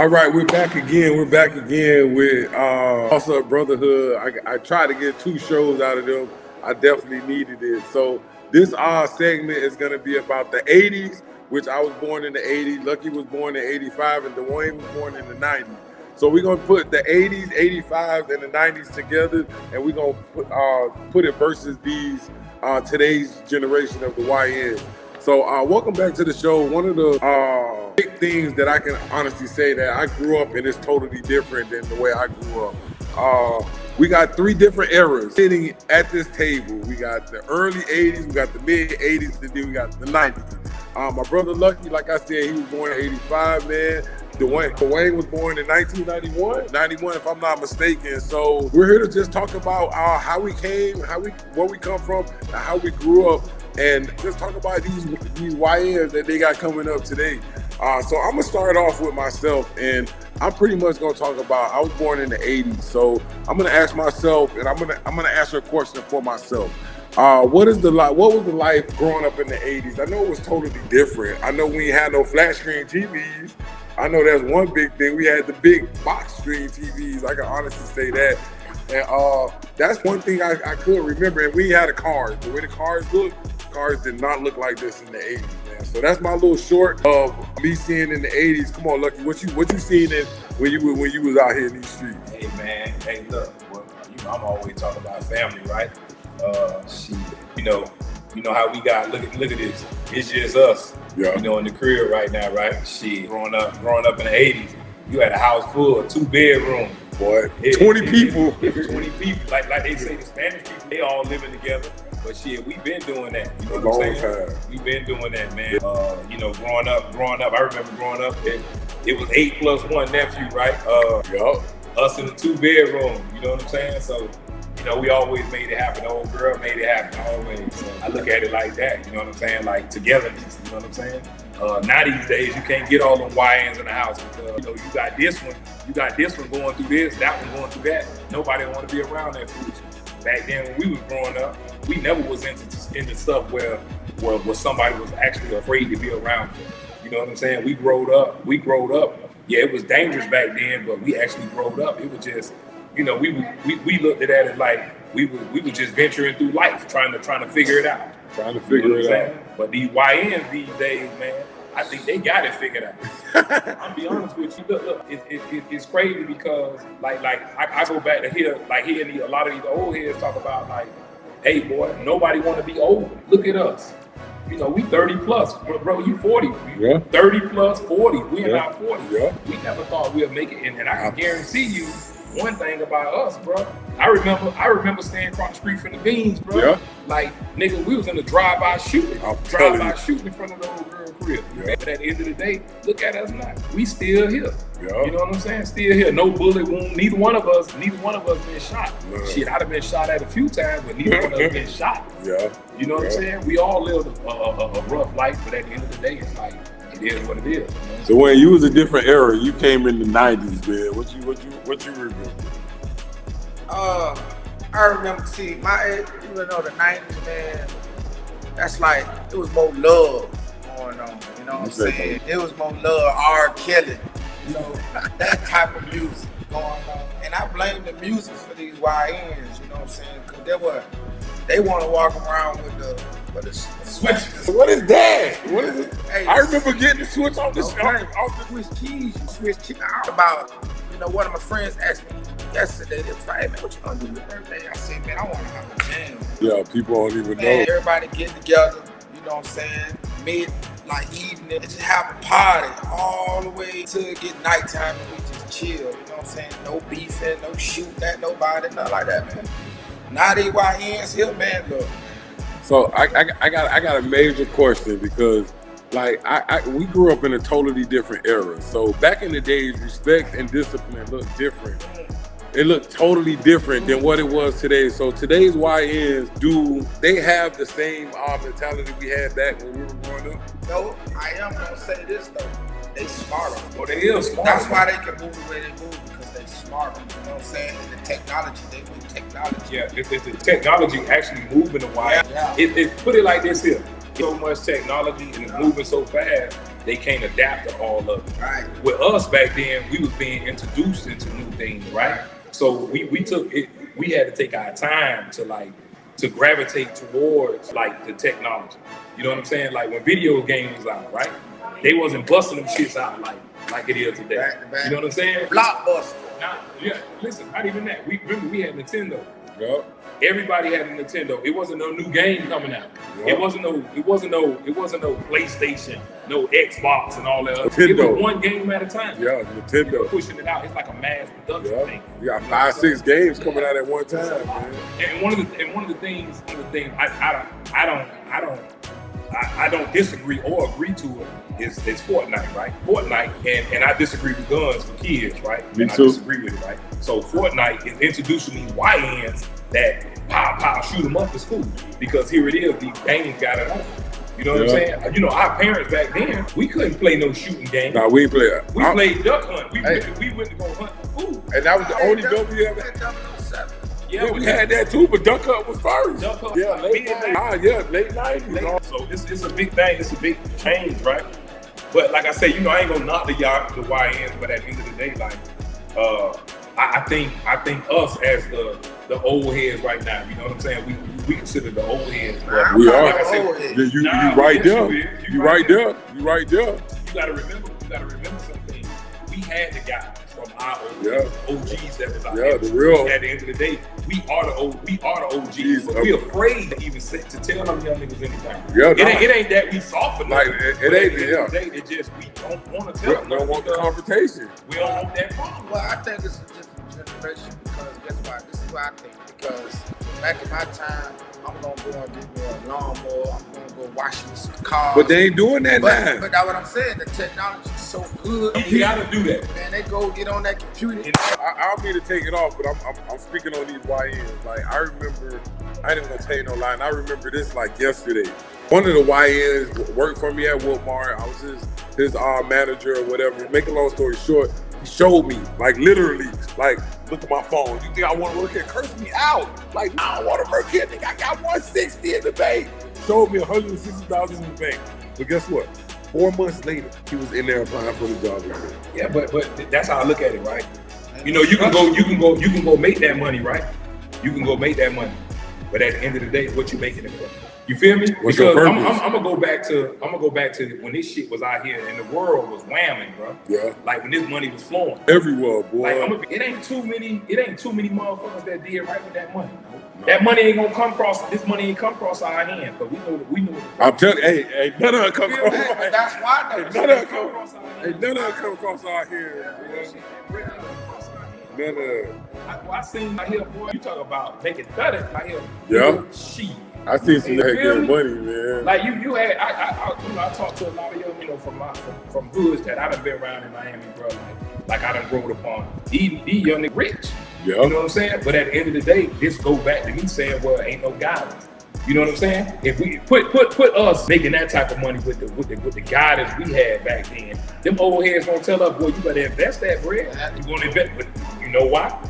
All right, we're back again. We're back again with also Brotherhood. I tried to get 2 shows out of them. I definitely needed it. So this segment is going to be about the 80s, which I was born in the 80s. Lucky was born in 85, and Dwayne was born in the 90s. So we're going to put the 80s, 85s, and the 90s together, and we're going to put it versus these today's generation of the YNs. So welcome back to the show. One of the big things that I can honestly say that I grew up in is totally different than the way I grew up. We got 3 different eras sitting at this table. We got the early 80s, we got the mid 80s, and then we got the 90s. My brother Lucky, like I said, he was born in 85, man. Dwayne was born in 1991, 91 if I'm not mistaken. So we're here to just talk about how we came, where we come from, and how we grew up, and just talk about these YNs that they got coming up today. So I'm gonna start off with myself, and I'm pretty much gonna talk about. I was born in the 80s, so I'm gonna ask myself, and I'm gonna answer a question for myself. What was the life growing up in the 80s? I know it was totally different. I know we ain't had no flat screen TVs. I know that's one big thing. We had the big box screen TVs. I can honestly say that. And that's one thing I could remember. And we had a cars. The way the cars looked, cars did not look like this in the 80s, man. So that's my little short of me seeing in the 80s. Come on, Lucky, what you seen in when you was out here in these streets? Hey man, hey look, well, I'm always talking about family, right? Shit, you know how we got. Look at this. It's just us. Yeah. In the crib right now, right? Shit, growing up in the 80s, you had a house full of 2 bedrooms. Boy, 20 people. 20 people. Like they say, the Spanish people, they all living together. But shit, we've been doing that. You know what I'm saying? Time. We've been doing that, man. Growing up, I remember growing up, it was 8 plus 1 nephew, right? Us in the 2 bedroom, you know what I'm saying? So, we always made it happen. The old girl made it happen always. So I look at it like that, you know what I'm saying? Like togetherness, you know what I'm saying? Now these days, you can't get all them YNs in the house because, you got this one going through this, that one going through that. Nobody want to be around that foolishness. Back then when we was growing up, we never was into stuff where somebody was actually afraid to be around them. You know what I'm saying? We growed up. Yeah, it was dangerous back then, but we actually growed up. It was just, we looked at it like we were just venturing through life, trying to figure it out. But these YNs these days, man, I think they got it figured out. I'll be honest with you. Look, it's crazy because like I go back to hearing a lot of these old heads talk about like, hey boy, nobody want to be old. Look at us. We 30 plus, bro. You 40. Yeah. 30 plus 40. We in our 40. Yeah. We never thought we'd make it, and I can guarantee you one thing about us, bro. I remember staying across the street from the Beans, bro. Yeah. Like, nigga, we was in the drive-by shooting. Shooting in front of the old girl crib. Yeah. But at the end of the day, look at us now. We still here. Yeah. You know what I'm saying? Still here. No bullet wound. Neither one of us been shot. Yeah. Shit, I'd have been shot at a few times, but neither one of us been shot. Yeah. You know what I'm saying? We all lived a rough life, but at the end of the day, it's like, it is what it is. So when you was a different era, you came in the 90s, man. What you remember? I remember, my age, even though the 90s, man, that's like, it was more love going on, you know what I'm saying? It was more love, R. Kelly, that type of music going on. And I blame the music for these YNs, you know what I'm saying? Because they want to walk around with the switches. What is that? What is it? Hey, I remember getting the switch off the Swiss cheese. About, one of my friends asked me yesterday, they was like, hey man, what you gonna do with your birthday? I said, man, I wanna have a jam. Yeah, people don't even know. Everybody get together, you know what I'm saying? Evening, and just have a party all the way to get nighttime and we just chill, you know what I'm saying? No beefing, no shooting at nobody, nothing like that, man. Now these YNs here, man, look. So I got a major question because we grew up in a totally different era. So back in the days, respect and discipline looked different. It looked totally different than what it was today. So today's YNs, do they have the same mentality we had back when we were growing up? No, I am gonna say this though. They smarter. Oh, they is smart. That's why they can move the way they move, because they smarter. You know what I'm saying? And the technology, they with technology. Yeah, it's the technology actually moving the YN. Yeah. It put it like this here. So much technology and it's moving so fast, they can't adapt to all of it. Right. With us back then, we was being introduced into new things, right? So we took it. We had to take our time to gravitate towards like the technology. You know what I'm saying? Like when video games was out, right? They wasn't busting them shits out like it is today. Back. You know what I'm saying? Blockbuster. Nah, yeah. Listen, not even that. We had Nintendo. Yup. Everybody had a Nintendo. It wasn't no new game coming out. Yep. It wasn't no PlayStation, no Xbox and all that. Nintendo. It was one game at a time. Yeah, Nintendo. Pushing it out. It's like a mass production thing. You got 5-6 games coming out at one time, man. And one of the things I don't disagree or agree to it is Fortnite, right? Fortnite, and I disagree with guns for kids, right? Me and too. I disagree with it, right? So Fortnite is introducing these YNs that pow, shoot them up to school because here it is, these games got it on. You know what I'm saying? You know, our parents back then, we couldn't play no shooting game. Nah, we ain't play that. We played duck hunt. We went to go hunt for food. And that was the only gun we ever had. 007. Yeah, We had that too, but Duck Hunt was first. Duck Hunt. Yeah, late 90s. So it's a big thing. It's a big change, right? But like I say, you know, I ain't gonna knock the YNs, but at the end of the day, like, I think us as the old heads right now, you know what I'm saying? We consider the old heads. But We are. Like I said, You Nah, right yes, there. you is. You right there. You right there. You gotta remember something. We had the guys from our OGs that was out Yeah, there. the real. At the end of the day, we are the OGs. Jeez, But we afraid to even to tell them young niggas anything. Yeah, It ain't that we soft enough. Like, it ain't, yeah. It just we don't want to tell them. We don't want the confrontation. We don't want that problem. well, I think it's a different generation because guess what? This is what I think. Because back in my time, I'm gonna go and get me a lawnmower. I'm gonna go wash me some cars. But they ain't doing that now. But that's what I'm saying. The technology is so good. You gotta do that. Man, they go get on that computer. I don't mean to take it off, but I'm speaking on these YNs. Like, I remember, I ain't gonna tell you no lie, and I remember this like yesterday. One of the YNs worked for me at Walmart. I was his manager or whatever. Make a long story short, he showed me, like literally, like, look at my phone. You think I want to work here? Curse me out. Like, I don't want to work here. Nigga, I got 160 in the bank. Showed me 160,000 in the bank. But guess what? 4 months later, he was in there applying for the job again. Yeah, but that's how I look at it, right? You know, you can go make that money, right? You can go make that money, but at the end of the day, what you making it for? You feel me? What's your because purpose? I'm gonna go back to when this shit was out here and the world was whamming, bro. Yeah. Like when this money was flowing. Everywhere, boy. Like it ain't too many motherfuckers that did right with that money. No. That money ain't gonna come across. This money ain't come across our hand, but we know. I'm telling you, hey, none of it come across. But that's why though. None of it come across our hand. None of it. I seen out here, boy. You talk about making 30 out here. Yeah. Shit. I seen some You that feel get me? money, man. Like you had, I talked to a lot of young, from hoods that I done been around in Miami, bro. Like I done growed upon. These young niggas rich. Yeah. You know what I'm saying? But at the end of the day, this go back to me saying, well, ain't no guidance. You know what I'm saying? If we put us making that type of money with the guidance we had back then, them old heads gonna tell us, boy, you better invest that bread. You gonna invest, but you know why?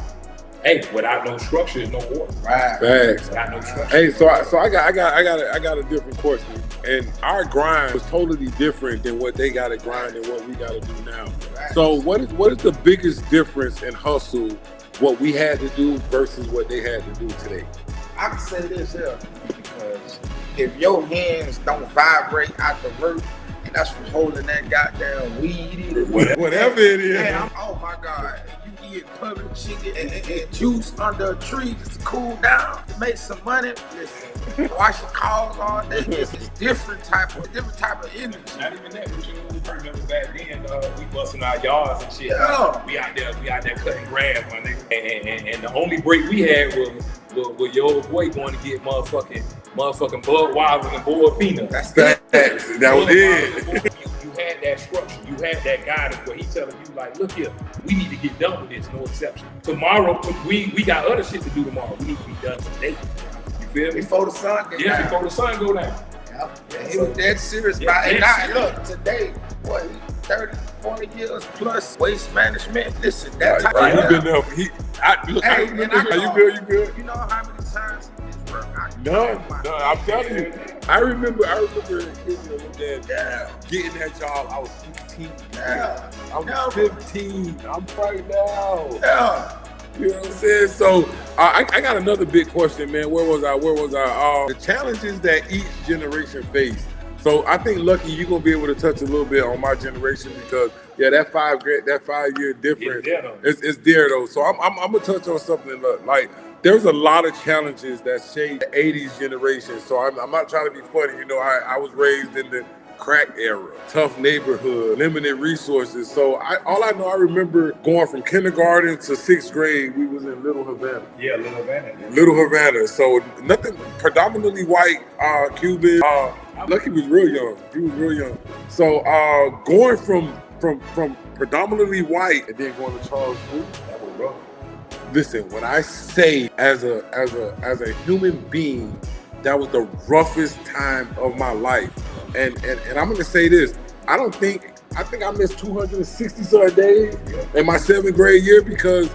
Hey, without no structure, is no order. Right. Facts. Without no structure. Hey, so I got a different question. And our grind was totally different than what they got to grind and what we got to do now. Right. So what is the biggest difference in hustle, what we had to do versus what they had to do today? I can say this here because if your hands don't vibrate out the root, and that's from holding that goddamn weed in Whatever it is. Man, oh my God. You eat public chicken and juice under a tree just to cool down, to make some money. Listen, washing cars all day. It's different type of energy. Not even that, but you remember back then, we busting our yards and shit. Yeah. We out there cutting grass, my nigga. And the only break we had was your old boy going to get motherfucking Budweiser and boiled peanuts. That's Facts. That was it. You had that structure, you had that guidance where he telling you like, look here, we need to get done with this, no exception. Tomorrow, we got other shit to do tomorrow. We need to be done today. You feel me? before the sun get down. Before the sun go down. Yeah, he was dead serious about it. Now, look, today, what, 30, 40 years plus waste management. Listen, that type Right, of he been there. You good? You know how many times he just worked out? No, I'm telling you. I remember getting that job. I was 15. Yeah. I was 15. I'm right now. Yeah. You know what I'm saying? So I got another big question, man. Where was I? The challenges that each generation face. So I think, Lucky, you're gonna be able to touch a little bit on my generation because that 5 year difference it's there though. So I'm gonna touch on something like there's a lot of challenges that shaped the 80s generation. So I'm not trying to be funny. You know, I was raised in the crack era, tough neighborhood, limited resources. So I remember going from kindergarten to 6th grade, we was in Little Havana. Yeah, Little Havana. Yeah. Little Havana. So nothing, predominantly white, Cuban. Lucky was real young. He was real young. So going from predominantly white and then going to Charles Street, that was rough. Listen, when I say as a human being, that was the roughest time of my life. And I'm gonna say this, I think I missed 260 some days in my 7th grade year because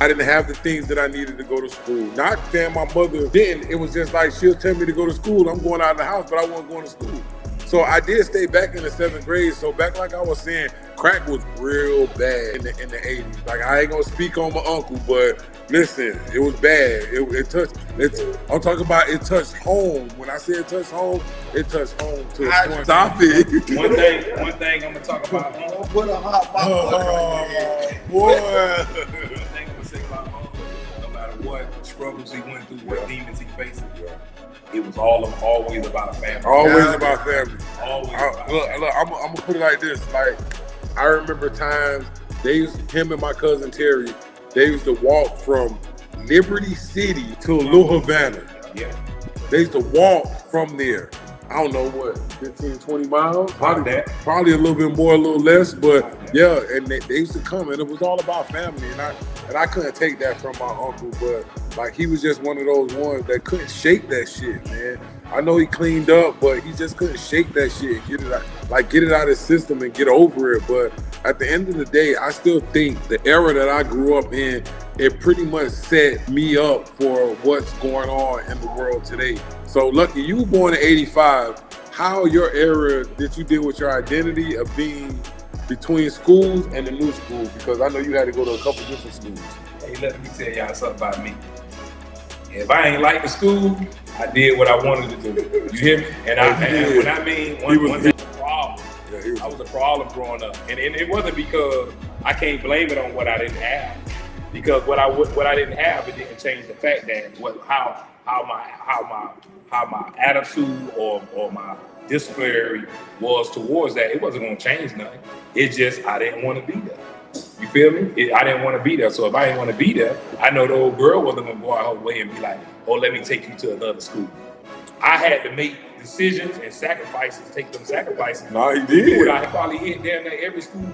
I didn't have the things that I needed to go to school. Not saying my mother didn't, it was just like she'll tell me to go to school, I'm going out of the house, but I wasn't going to school. So I did stay back in the 7th grade. So back like I was saying, crack was real bad in the 80s. Like I ain't gonna speak on my uncle, but listen, it was bad. I'm talking about it touched home. When I say it touched home to a point. Stop it. One thing I'm gonna talk about. Put a hot boy. One thing I'm gonna say about home, no matter what struggles he went through, what demons he faced, it was always about family. Always about family. Always. Look, I'm gonna put it like this. Like I remember times him and my cousin Terry, they used to walk from Liberty City to Little Havana. Yeah. They used to walk from there. I don't know what, 15, 20 miles? Probably a little bit more, a little less, but yeah, and they used to come and it was all about family. And I couldn't take that from my uncle, but like he was just one of those ones that couldn't shake that shit, man. I know he cleaned up, but he just couldn't shake that shit, get it out of his system and get over it. But at the end of the day, I still think the era that I grew up in, it pretty much set me up for what's going on in the world today. So Lucky, you were born in 85. How your era did you deal with your identity of being between schools and the new school? Because I know you had to go to a couple different schools. Hey, let me tell y'all something about me. If I ain't like the school, I did what I wanted to do. You hear me? And when I mean one thing, a problem. I was a problem growing up, and it wasn't because I can't blame it on what I didn't have. Because what I didn't have, it didn't change the fact that how my attitude or my disciplinary was towards that. It wasn't gonna change nothing. It's just I didn't want to be there. You feel me? I didn't want to be there. So if I didn't want to be there, I know the old girl wasn't gonna go out her way and be like, "Oh, let me take you to another school." I had to make decisions and sacrifices, take them sacrifices. No, he did. I probably hit down there every school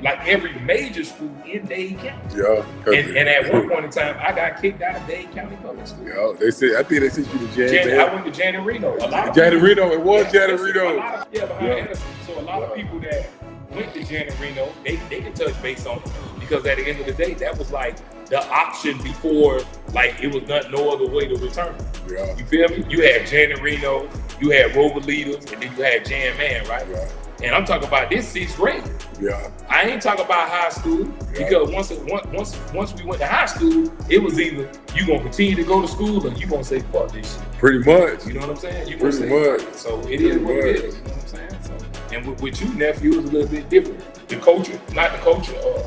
like every major school in Dade County. Yeah. And at one point in time, I got kicked out of Dade County Public School. Yeah, I think they sent you to Jan. I went to Jan Reno. It was Jan Reno. Behind Edison. So a lot of people that went to Jan Reno, they can touch base on it because at the end of the day, that was like the option before, like it was no other way to return. Yeah. You feel me? You had Jan Reno, you had Rover Leaders, and then you had Jan Man, right? Yeah. And I'm talking about this 6th grade. Yeah. I ain't talking about high school because once we went to high school, it was either you gonna continue to go to school or you gonna say fuck this shit. Pretty much. You know what I'm saying? You Pretty much. So it is what it is. You know what I'm saying? So, and with you, nephew, it was a little bit different. The culture,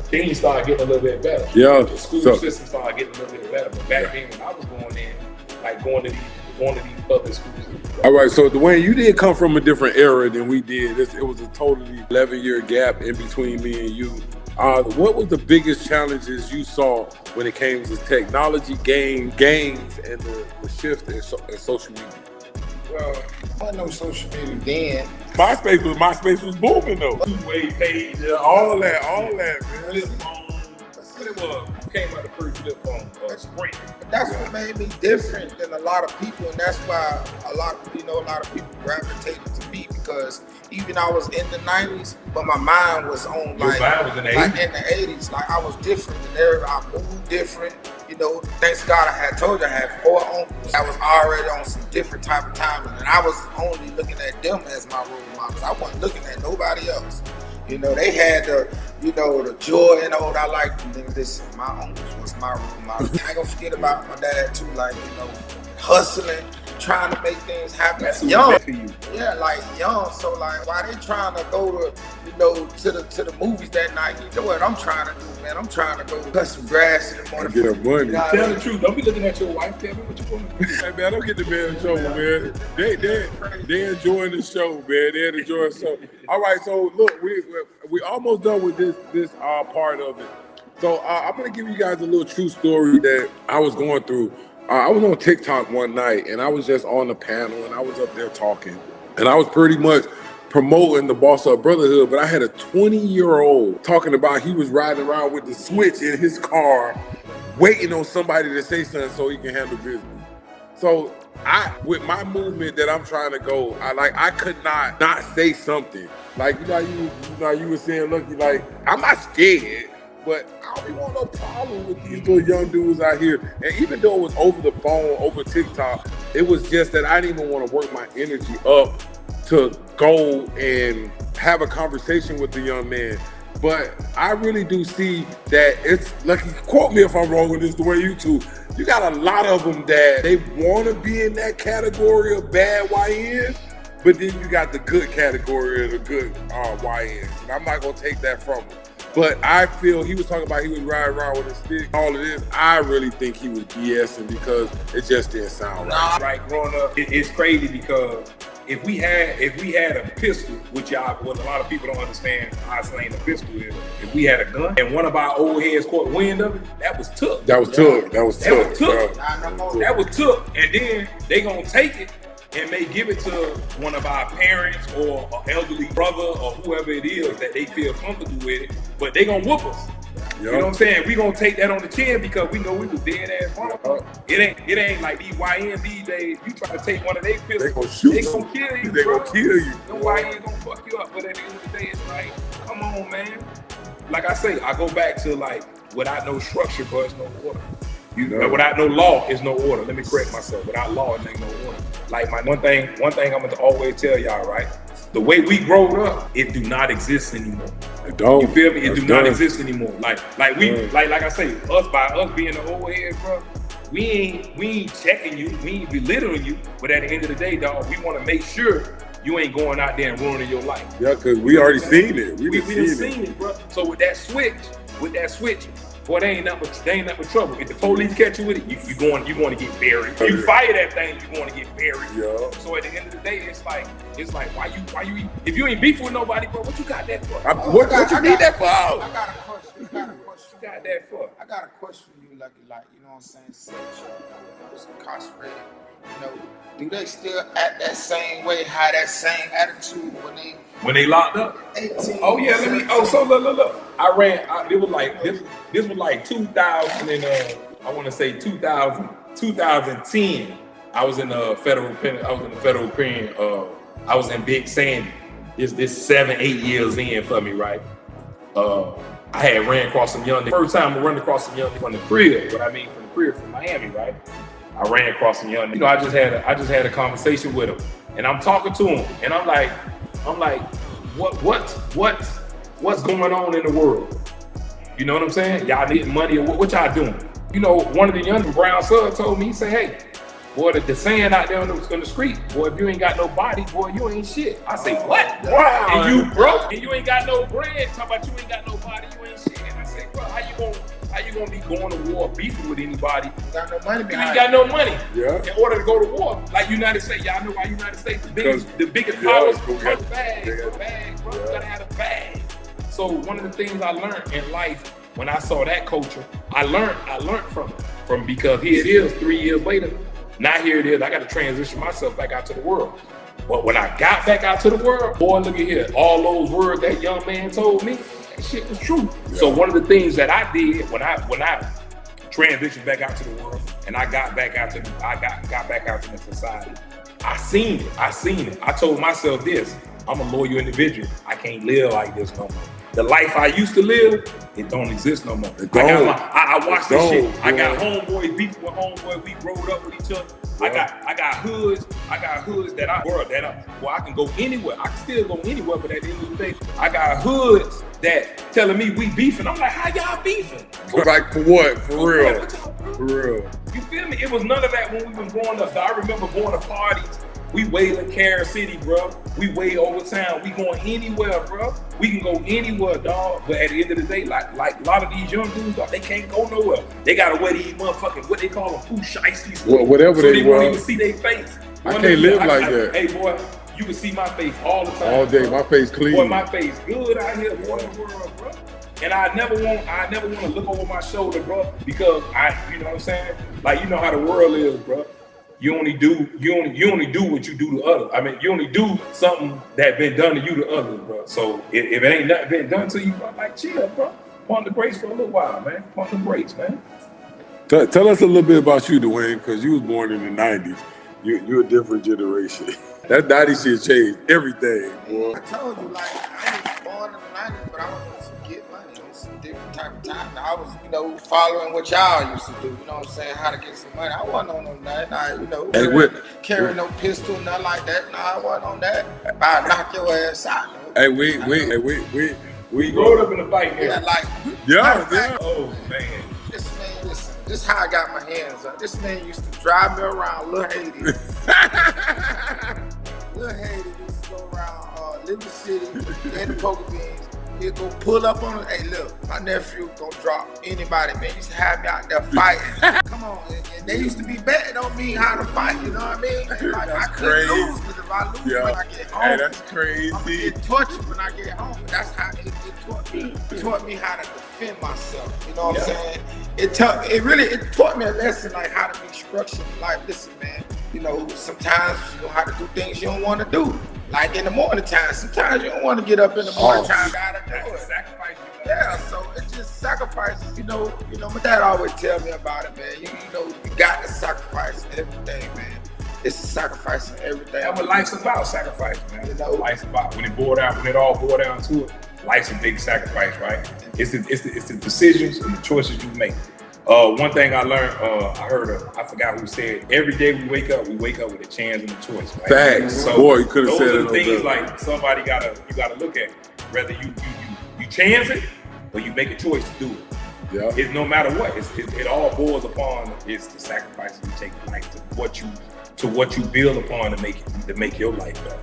things started getting a little bit better. Yeah. The school system started getting a little bit better. But back then when I was going to these public schools. All right, so Dwayne, you did come from a different era than we did. It was a totally 11-year gap in between me and you. What was the biggest challenges you saw when it came to technology, games, and the shift in social media? Well, I wasn't no social media then. MySpace was booming though. Two-way page, all that, man. What it was? Came out the first flip phone, Sprint. That's what made me different than a lot of people, and that's why a lot of people gravitated to me, because even I was in the 90s, but my mind was on Your mind was in the 80s? Like in the 80s. Like I was different than everybody. I moved different. You know, thanks God I told you I had 4 uncles. I was already on some different type of timing, and I was only looking at them as my role models. I wasn't looking at nobody else. You know, they had the joy and all. I like them. Listen, my uncles was my role model. I ain't gonna forget about my dad too. Like, you know, hustling, trying to make things happen. That's young, you. yeah, like young. So like, why they trying to go to, to the movies that night? You know what I'm trying to do, man? I'm trying to go cut some grass in the morning. Get up money. Tell the truth. Don't be looking at your wife. Tell me what you want to do. Hey man, don't get the man in trouble, man. They enjoying the show, man. They enjoying the show. All right, so look, we almost done with this part of it. So I'm gonna give you guys a little true story that I was going through. I was on TikTok one night, and I was just on the panel, and I was up there talking, and I was pretty much promoting the Boss Up Brotherhood, but I had a 20-year-old talking about he was riding around with the switch in his car, waiting on somebody to say something so he can handle business. So with my movement that I'm trying to go, I could not say something. Like, you were saying, look, like, I'm not scared, but I don't even want no problem with these little young dudes out here. And even though it was over the phone, over TikTok, it was just that I didn't even want to work my energy up to go and have a conversation with the young man. But I really do see that it's, like, quote me if I'm wrong with this, the way you two, you got a lot of them that they want to be in that category of bad YNs, but then you got the good category of the good YNs. And I'm not going to take that from him. But I feel he was talking about he was riding around with a stick, all of this. I really think he was BSing because it just didn't sound right. Right, growing up, it's crazy because if we had a pistol, which what a lot of people don't understand how slaying a pistol is, if we had a gun and one of our old heads caught wind of it, that was took. That was took. And then they gonna take it and may give it to one of our parents or an elderly brother or whoever it is that they feel comfortable with it, but they gonna whoop us. Yep. You know what I'm saying? We gonna take that on the chin because we know we was dead ass wrong. It ain't like these YN these days. You try to take one of their pistols, they gonna shoot they gonna kill you. They gonna kill you. No YN gonna fuck you up. But at the end of the day, it's like, come on, man. Like I say, I go back to like without no structure, but it's no order. Without no law, is no order. Let me correct myself. Without law, it ain't no order. Like my one thing I'm gonna always tell y'all, right? The way we growed up, it do not exist anymore. It don't. You feel me? It do not exist anymore. Like I say, by us being the old heads, bro, we ain't checking you, we ain't belittling you, but at the end of the day, dog, we want to make sure you ain't going out there and ruining your life. Yeah, because we already seen it. We done seen it, bro. So with that switch, boy, they ain't nothing but trouble. If the police catch you with it, you going to get buried. You fire that thing, you going to get buried. Yeah. So at the end of the day, it's like why you if you ain't beef with nobody, bro, what you got that for? What you need that for? I got a question. You got that for? I got a question for you, Lucky. Like, you know what I'm saying? Since you was incarcerated, do they still act that same way, have that same attitude when they locked up? 18. Oh yeah, so look. It was like this was like 2000 and I want to say 2010. I was in the federal pen. I was in Big Sandy. This 7-8 years in for me, right? I had ran across some young niggas. First time I run across some young niggas from the crib. What I mean from the crib from Miami, right? I ran across some young niggas. I just had a conversation with him, and I'm talking to him, and I'm like, what's going on in the world? You know what I'm saying? Y'all need money, or what y'all doing? One of the young brown sons told me, he said, hey, boy, the saying out there on the street, boy, if you ain't got no body, boy, you ain't shit. I say, what? Wow. And you broke, and you ain't got no bread. Talk about you ain't got no body, you ain't shit. And I say, bro, how you gonna be going to war beefing with anybody? You got no money behind you ain't got no money. Yeah. In order to go to war. Like United States, y'all know why United States, the biggest powers, bags, bro. You gotta have a bag. So one of the things I learned in life when I saw that culture, I learned from because here it is 3 years later. Now here it is, I got to transition myself back out to the world. But when I got back out to the world, boy, look at here, all those words that young man told me, That shit was true. So one of the things that I did when I transitioned back out to the world and I got back out to the society, I seen it. I told myself this: I'm a loyal individual. I can't live like this no more. The life I used to live, it don't exist no more. I watched this shit. I got homeboys beefing with homeboys. We rolled up with each other. Yeah. I got hoods that I can go anywhere. I can still go anywhere, but at the end of the day, I got hoods that telling me we beefing. I'm like, how y'all beefing? Like for what? For real. For real. You feel me? It was none of that when we been growing up. So I remember going to parties. We way in Carol City, bro. We way over town. We going anywhere, bro. We can go anywhere, dog. But at the end of the day, like a lot of these young dudes, dog, they can't go nowhere. They gotta wear these motherfucking, what they call them, poo shiesties. Whatever so they won't even see their face. I can't live like that. Hey, boy, you can see my face all the time. All day, my face clean. Boy, my face good out here, boy, in the world, bro. And I never want to look over my shoulder, bro, because you know what I'm saying? Like, you know how the world is, bro. You only do what you do to others. I mean, you only do something that been done to you to others, bro. So if it ain't nothing been done to you, bro, like chill, bro. Pump the brakes for a little while, man. Pump the brakes, man. Tell us a little bit about you, Dwayne, because you was born in the 90s. You're a different generation. That 90s shit changed everything, boy. I told you, like, I was born in the 90s, but I wasn't to get money. It's a different type of time. I was, following what y'all used to do. You know what I'm saying? How to get some money. I wasn't on that. Carrying no pistol, nothing like that. Nah, I wasn't on that. I'd knock your ass out. Hey, we rolled up in a fight here. Yeah. Oh, man. This is how I got my hands up. This man used to drive me around, Lil Haiti. Lil Haiti used to go around Little City, in the poker beans. He'd go pull up on it. Hey, look, my nephew gonna drop anybody. Man, he used to have me out there fighting. Come on, and they used to be betting on me how to fight. You know what I mean? Like, I couldn't lose, because if I lose when I get home, hey, that's crazy. I'm gonna get tortured when I get home. That's how it taught me. It taught me how to defend myself. You know what I'm saying? It taught me a lesson, like how to be structured in life. Listen, man. Sometimes you have to do things you don't want to do. Like in the morning time, sometimes you don't want to get up in the morning time. Gotta do it. Sacrifice. Yeah, so it's just sacrifices. My dad always tell me about it, man. You got to sacrifice everything, man. It's a sacrifice in everything. That's what life's about, sacrifice, man. Life's about when it all boils down to it. Life's a big sacrifice, right? It's the decisions and the choices you make. One thing I learned, I forgot who said, every day we wake up with a chance and a choice. Right? Facts. So boy, you could have said it. Those are the things like somebody you gotta look at. Whether you chance it or you make a choice to do it. Yeah. It's no matter what. It all boils upon it's the sacrifices you take in life to what you build upon to make your life better.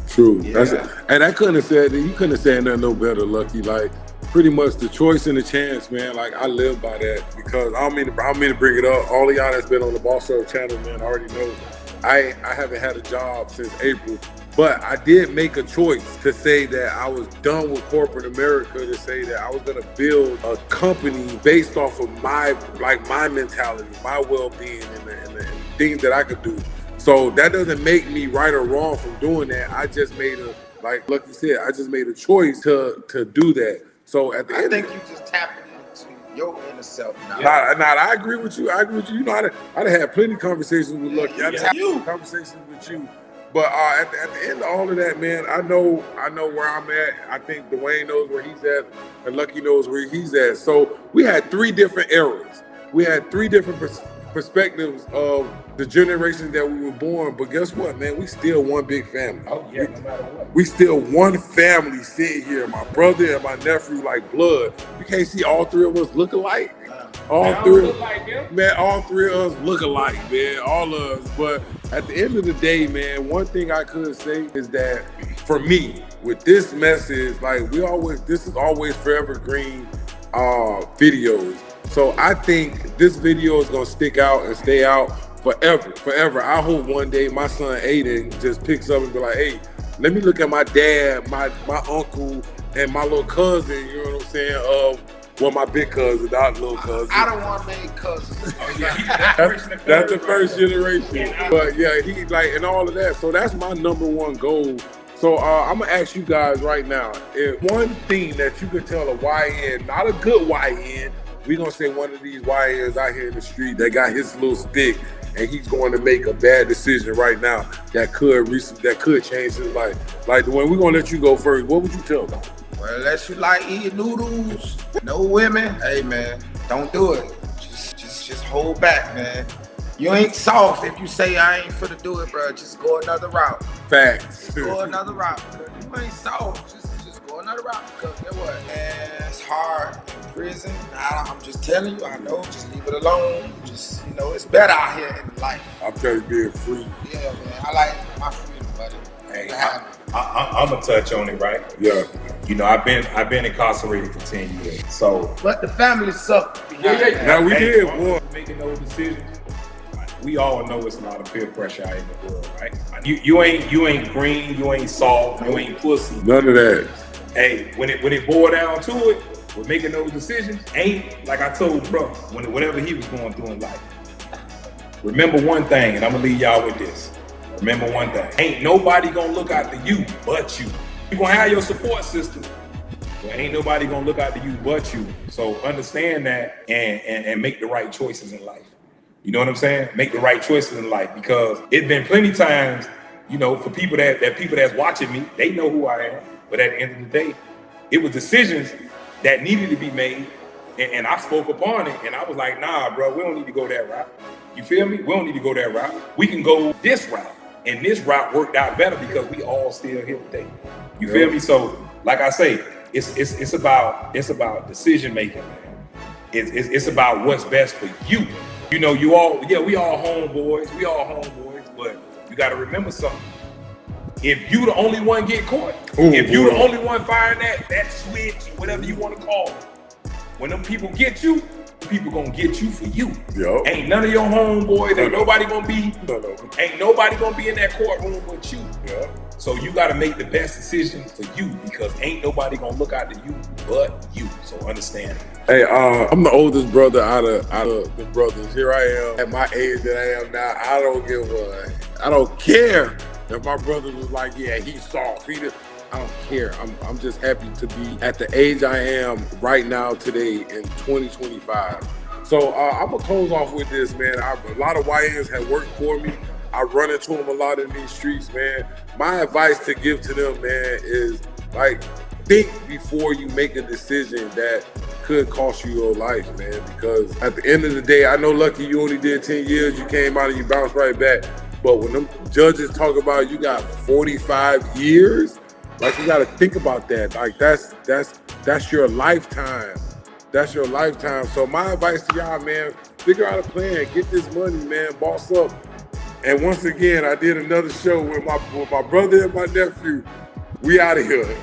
True. Yeah. And you couldn't have said nothing no better, Lucky. Like, pretty much the choice and the chance, man. Like, I live by that, because I don't mean to bring it up. All of y'all that's been on the Boss Up channel, man, already know I haven't had a job since April, but I did make a choice to say that I was done with corporate America, to say that I was gonna build a company based off of my mentality, my well-being, and the things that I could do. So that doesn't make me right or wrong from doing that. I just made like Lucky said, I just made a choice to do that. So at the end, I think you just tapping into your inner self now. I agree with you. I done had plenty of conversations with Lucky. I had conversations with you. But at the end of all of that, man, I know where I'm at. I think Dwayne knows where he's at, and Lucky knows where he's at. So we had 3 different eras. We had 3 different perspectives of the generation that we were born. But guess what, man? We still one big family. Oh yeah, no matter what. We still one family sitting here. My brother and my nephew like blood. You can't see all 3 of us look alike. All 3 of us look alike, man. All of us. But at the end of the day, man, one thing I could say is that for me, with this message, like this is always forever green videos. So I think this video is gonna stick out and stay out forever. I hope one day my son Aiden just picks up and be like, hey, let me look at my dad, my uncle, and my little cousin, you know what I'm saying? Well, my big cousin, not little cousin. I don't want many cousins. That's the first generation. But yeah, he and all of that. So that's my number one goal So I'm gonna ask you guys right now, if one thing that you could tell a YN, not a good YN, we gonna say one of these YNs out here in the street that got his little stick and he's going to make a bad decision right now that could change his life. Like, Dwayne, we're gonna let you go first. What would you tell them? Well, unless you like eating noodles, no women, hey man, don't do it. Just hold back, man. You ain't soft if you say I ain't finna do it, bro. Just go another route. Facts. Go another route. You ain't soft. Just go another route. Because guess what? Man, it's hard in prison. I'm just telling you, I know. Just leave it alone. Just, it's better out here in life. I'm trying to be free. Yeah, man. I like my freedom, buddy. Hey, I'm gonna touch on it, right? Yeah. I've been incarcerated for 10 years. So, but the family suffered. Yeah. Now we did one. Making those decisions. We all know it's a lot of peer pressure out in the world, right? You ain't green, you ain't soft, you ain't pussy. None of that. Hey, when it boiled down to it, we're making those decisions. Ain't like I told bro, whatever he was going through in life. Remember one thing, and I'm gonna leave y'all with this. Remember one thing. Ain't nobody gonna look after you but you. You gonna have your support system, but ain't nobody gonna look after you but you. So understand that and make the right choices in life. You know what I'm saying? Make the right choices in life, because it's been plenty times, for people that's watching me, they know who I am. But at the end of the day, it was decisions that needed to be made, and I spoke upon it, and I was like, nah, bro, we don't need to go that route. You feel me? We don't need to go that route. We can go this route, and this route worked out better because we all still here today. You feel me? So, like I say, it's about decision making, man. It's about what's best for you. We all homeboys, but you got to remember something. If you the only one get caught, if you the only one firing that switch, whatever you want to call it, when them people get you, people gonna get you for you. Yep. Ain't none of your homeboys, ain't nobody gonna be in that courtroom but you. Yep. So you gotta make the best decision for you, because ain't nobody gonna look after you but you. So understand. Hey, I'm the oldest brother out of the brothers. Here I am at my age that I am now. I don't care if my brother was like, yeah, he's soft. I don't care. I'm just happy to be at the age I am right now today in 2025. So I'm gonna close off with this, man. A lot of YNs have worked for me. I run into them a lot in these streets, man. My advice to give to them, man, is like, think before you make a decision that could cost you your life, man. Because at the end of the day, I know, Lucky, you only did 10 years. You came out and you bounced right back. But when them judges talk about you got 45 years, like, you got to think about that. Like, that's your lifetime. That's your lifetime. So my advice to y'all, man, figure out a plan. Get this money, man. Boss up. And once again, I did another show with my brother and my nephew. We out of here.